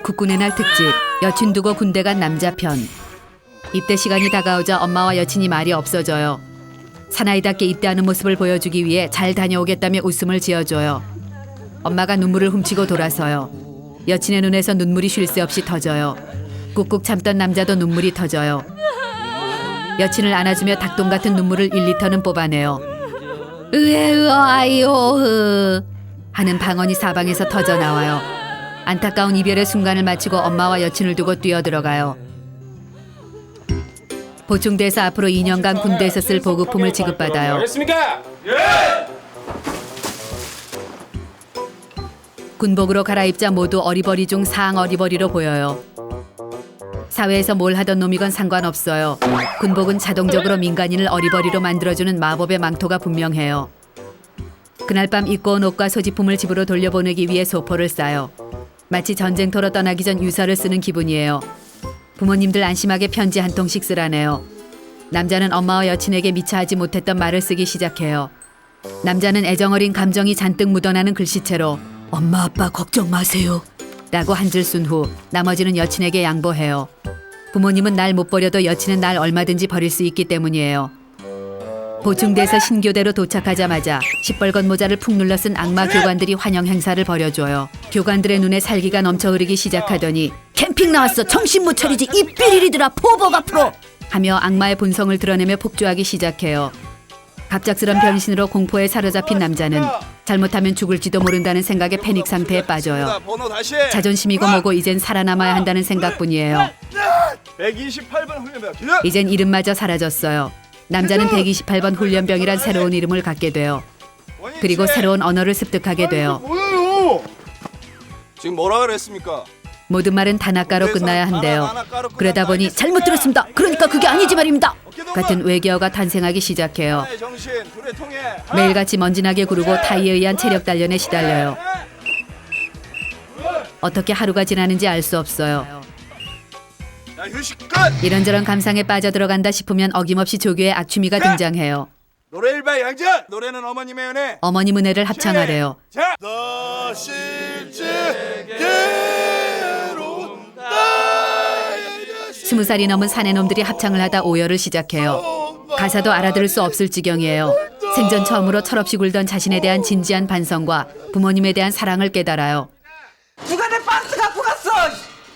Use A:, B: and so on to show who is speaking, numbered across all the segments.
A: 국군의 날 특집, 여친 두고 군대 간 남자 편. 입대 시간이 다가오자 엄마와 여친이 말이 없어져요. 사나이답게 입대하는 모습을 보여주기 위해 잘 다녀오겠다며 웃음을 지어줘요. 엄마가 눈물을 훔치고 돌아서요. 여친의 눈에서 눈물이 쉴 새 없이 터져요. 꾹꾹 참던 남자도 눈물이 터져요. 여친을 안아주며 닭똥 같은 눈물을 1리터는 뽑아내요. 으에으어 아이오 하는 방언이 사방에서 터져 나와요. 안타까운 이별의 순간을 마치고 엄마와 여친을 두고 뛰어들어가요. 보충돼서 앞으로 2년간 군대에서 쓸 보급품을 지급받아요.
B: 알겠습니까? 예!
A: 군복으로 갈아입자 모두 어리버리 중 사항 어리버리로 보여요. 사회에서 뭘 하던 놈이건 상관없어요. 군복은 자동적으로 민간인을 어리버리로 만들어주는 마법의 망토가 분명해요. 그날 밤 입고 온 옷과 소지품을 집으로 돌려보내기 위해 소포를 싸요. 마치 전쟁터로 떠나기 전 유서를 쓰는 기분이에요. 부모님들 안심하게 편지 한 통씩 쓰라네요. 남자는 엄마와 여친에게 미처 하지 못했던 말을 쓰기 시작해요. 남자는 애정어린 감정이 잔뜩 묻어나는 글씨체로 엄마 아빠 걱정 마세요 라고 한 줄 쓴 후 나머지는 여친에게 양보해요. 부모님은 날 못 버려도 여친은 날 얼마든지 버릴 수 있기 때문이에요. 보충돼서 신교대로 도착하자마자 시뻘건 모자를 푹 눌러 쓴 악마 교관들이 환영 행사를 벌여줘요. 교관들의 눈에 살기가 넘쳐 흐르기 시작하더니 캠핑 나왔어 정신 못 차리지 입비리리더라 포복 앞으로 하며 악마의 본성을 드러내며 폭주하기 시작해요. 갑작스런 변신으로 공포에 사로잡힌 남자는 잘못하면 죽을지도 모른다는 생각에 패닉 상태에 빠져요. 자존심이고 뭐고 이젠 살아남아야 한다는 생각뿐이에요.
B: 128번 훈련병.
A: 이젠 이름마저 사라졌어요. 남자는 128번 훈련병이란 새로운 이름을 갖게 돼요. 그리고 새로운 언어를 습득하게 돼요.
B: 뭐예요? 지금 뭐라 그랬습니까?
A: 모든 말은 단아까로 끝나야 한대요. 그러다 보니 잘못 들었습니다. 그러니까 그게 아니지 말입니다. 같은 외계어가 탄생하기 시작해요. 매일같이 먼지나게 구르고 타이에 의한 체력 단련에 시달려요. 어떻게 하루가 지나는지 알 수 없어요. 이런저런 감상에 빠져들어간다 싶으면 어김없이 조교의 악취미가 등장해요.
B: 노래 일발 양전! 노래는 어머님의 은혜.
A: 어머님 은혜를 합창하래요.
B: 자!
A: 20살이 넘은 사내놈들이 합창을 하다 오열을 시작해요. 가사도 알아들을 수 없을 지경이에요. 생전 처음으로 철없이 굴던 자신에 대한 진지한 반성과 부모님에 대한 사랑을 깨달아요.
C: 누가 내 반스 갖고 갔어!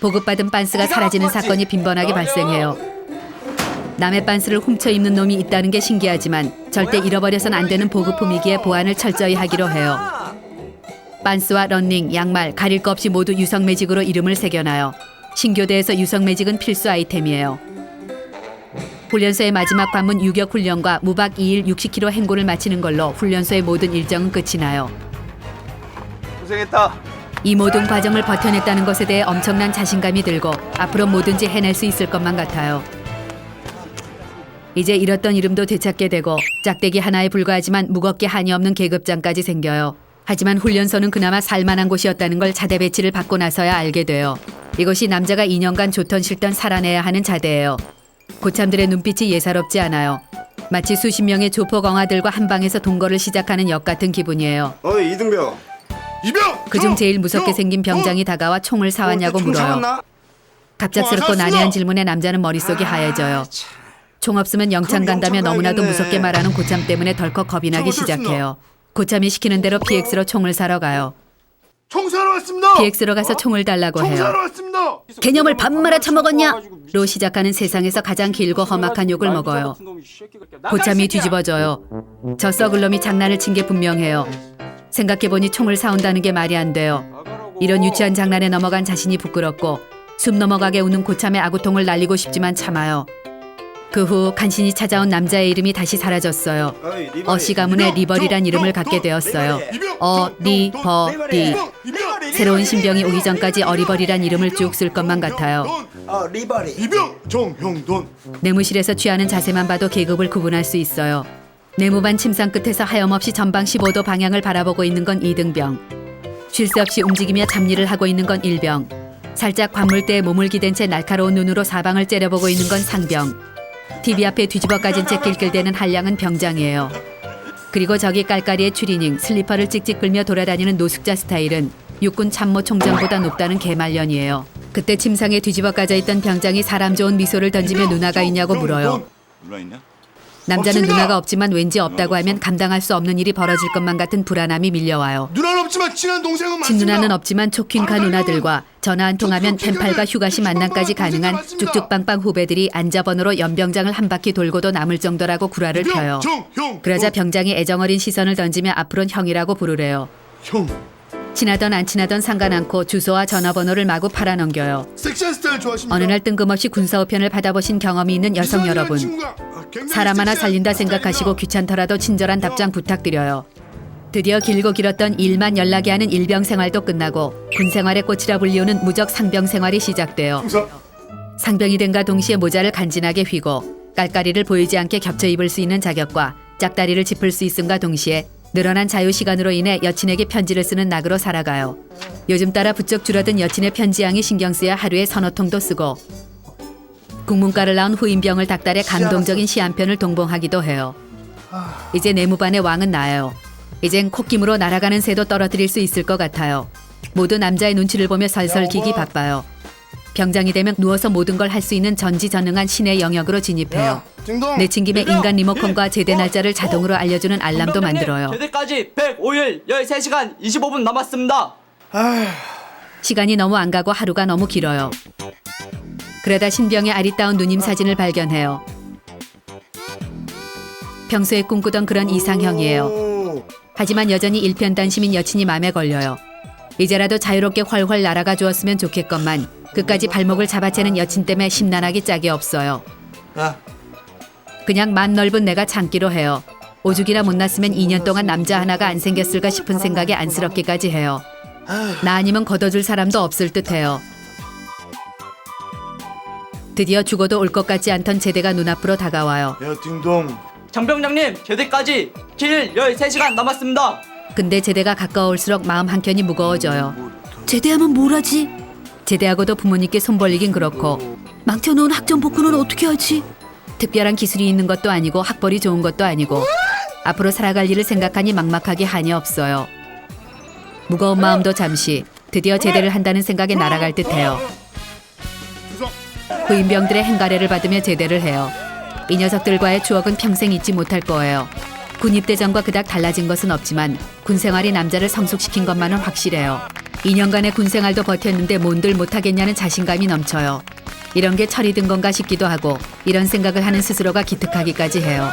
A: 보급받은 빤스가 사라지는 사건이 빈번하게 발생해요. 남의 빤스를 훔쳐 입는 놈이 있다는 게 신기하지만 절대 잃어버려선 안 되는 보급품이기에 보안을 철저히 하기로 해요. 빤스와 런닝, 양말, 가릴 거 없이 모두 유성 매직으로 이름을 새겨놔요. 신교대에서 유성 매직은 필수 아이템이에요. 훈련소의 마지막 관문 유격 훈련과 무박 2일 60km 행군을 마치는 걸로 훈련소의 모든 일정은 끝이 나요.
B: 고생했다.
A: 이 모든 과정을 버텨냈다는 것에 대해 엄청난 자신감이 들고 앞으로 뭐든지 해낼 수 있을 것만 같아요. 이제 잃었던 이름도 되찾게 되고 짝대기 하나에 불과하지만 무겁게 한이 없는 계급장까지 생겨요. 하지만 훈련소는 그나마 살만한 곳이었다는 걸 자대 배치를 받고 나서야 알게 돼요. 이것이 남자가 2년간 좋던 싫던 살아내야 하는 자대예요. 고참들의 눈빛이 예사롭지 않아요. 마치 수십 명의 조폭엉아들과 한 방에서 동거를 시작하는 역 같은 기분이에요.
B: 어이 이등병. 이병!
A: 그중 제일 무섭게 생긴 병장이 다가와 총을 사왔냐고 물어요. 갑작스럽고 난해한 질문에 남자는 머릿속이 하얘져요. 총 없으면 영창 간다며 너무나도 무섭게 말하는 고참 때문에 덜컥 겁이 나기 시작해요. 고참이 시키는 대로 PX로 총을 사러 가요.
B: 총 사러 왔습니다.
A: PX로 가서 총을 달라고
B: 총
A: 해요.
B: 사러 왔습니다.
A: 개념을 밥 말아 처먹었냐? 로 시작하는 세상에서 가장 길고 험악한 욕을 먹어요. 고참이 뒤집어져요. 저 썩을 놈이 장난을 친 게 분명해요. 생각해보니 총을 사온다는 게 말이 안 돼요. 이런 유치한 장난에 넘어간 자신이 부끄럽고 숨 넘어가게 우는 고참의 아구통을 날리고 싶지만 참아요. 그 후 간신히 찾아온 남자의 이름이 다시 사라졌어요. 어시 가문의 리버리란 이름을 갖게 되었어요. 어리버리. 새로운 신병이 오기 전까지 어리버리란 이름을 쭉 쓸 것만 같아요.
C: 리버리.
B: 이병 정형돈.
A: 내무실에서 취하는 자세만 봐도 계급을 구분할 수 있어요. 내무반 침상 끝에서 하염없이 전방 15도 방향을 바라보고 있는 건 2등병. 쉴 새 없이 움직이며 잡일을 하고 있는 건 1병. 살짝 관물대에 몸을 기댄 채 날카로운 눈으로 사방을 째려보고 있는 건 상병. TV 앞에 뒤집어 까진 채 낄낄대는 한량은 병장이에요. 그리고 저기 깔깔이의 추리닝, 슬리퍼를 찍찍 끌며 돌아다니는 노숙자 스타일은 육군 참모 총장보다 높다는 개말년이에요. 그때 침상에 뒤집어 까져 있던 병장이 사람 좋은 미소를 던지며 누나가 있냐고 물어요.
D: 누나 있냐?
A: 남자는
B: 없습니다.
A: 누나가 없지만 왠지 없다고 하면 감당할 수 없는 일이 벌어질 것만 같은 불안함이 밀려와요.
B: 누나는 없지만 친한 동생은 많습니다.
A: 친누나는 없지만 촉힌카 누나들과 전화 한 통하면 펜팔과 휴가시 만남까지 가능한 쭉쭉빵빵 후배들이 안자번호로 연병장을 한 바퀴 돌고도 남을 정도라고 구라를 펴요.
B: 형.
A: 그러자 병장이 애정어린 시선을 던지며 앞으론 형이라고 부르래요.
B: 형.
A: 친하던 안 친하던 상관 않고 주소와 전화번호를 마구 팔아넘겨요.
B: 섹시한 스타일 좋아하십니까?
A: 어느 날 뜬금없이 군사우편을 받아보신 경험이 있는 여성 여러분, 사람 하나 살린다 생각하시고 귀찮더라도 친절한 답장 부탁드려요. 드디어 길고 길었던 일만 연락이 하는 일병 생활도 끝나고 군 생활의 꽃이라 불리우는 무적 상병 생활이 시작돼요. 상병이 된가 동시에 모자를 간지나게 휘고 깔깔이를 보이지 않게 겹쳐 입을 수 있는 자격과 짝다리를 짚을 수 있음과 동시에 늘어난 자유시간으로 인해 여친에게 편지를 쓰는 낙으로 살아가요. 요즘 따라 부쩍 줄어든 여친의 편지양이 신경 쓰여 하루에 서너 통도 쓰고 국문과를 나온 후임병을 닥달해 감동적인 시 한 편을 동봉하기도 해요. 이제 내무반의 왕은 나예요. 이젠 콧김으로 날아가는 새도 떨어뜨릴 수 있을 것 같아요. 모두 남자의 눈치를 보며 설설 기기 바빠요. 병장이 되면 누워서 모든 걸 할 수 있는 전지전능한 신의 영역으로 진입해요. 내친 김에 인간 리모컨과 제대 날짜를 자동으로 알려주는 알람도 만들어요.
E: 제대까지 105일 13시간 25분 남았습니다.
A: 시간이 너무 안 가고 하루가 너무 길어요. 그러다 신병의 아리따운 누님 사진을 발견해요. 평소에 꿈꾸던 그런 이상형이에요. 하지만 여전히 일편단심인 여친이 맘에 걸려요. 이제라도 자유롭게 훨훨 날아가 주었으면 좋겠건만 끝까지 발목을 잡아채는 여친 때문에 심란하기 짝이 없어요. 그냥 맘 넓은 내가 참기로 해요. 오죽이나 못났으면 2년 동안 남자 하나가 안 생겼을까 싶은 생각에 안쓰럽기까지 해요. 나 아니면 걷어줄 사람도 없을 듯해요. 드디어 죽어도 올 것 같지 않던 제대가 눈앞으로 다가와요.
B: 야 딩동.
E: 장병장님 제대까지 길 13시간 남았습니다.
A: 근데 제대가 가까울수록 마음 한켠이 무거워져요. 제대하면 뭘 하지? 제대하고도 부모님께 손 벌리긴 그렇고 망쳐놓은 학점 복구는 어떻게 하지? 특별한 기술이 있는 것도 아니고 학벌이 좋은 것도 아니고 앞으로 살아갈 일을 생각하니 막막하게 한이 없어요. 무거운 마음도 잠시 드디어 제대를 한다는 생각에 날아갈 듯해요. 후임병들의 행가래를 받으며 제대를 해요. 이 녀석들과의 추억은 평생 잊지 못할 거예요. 군 입대 전과 그닥 달라진 것은 없지만 군 생활이 남자를 성숙시킨 것만은 확실해요. 2년간의 군 생활도 버텼는데 뭔들 못하겠냐는 자신감이 넘쳐요. 이런 게 철이 든 건가 싶기도 하고 이런 생각을 하는 스스로가 기특하기까지 해요.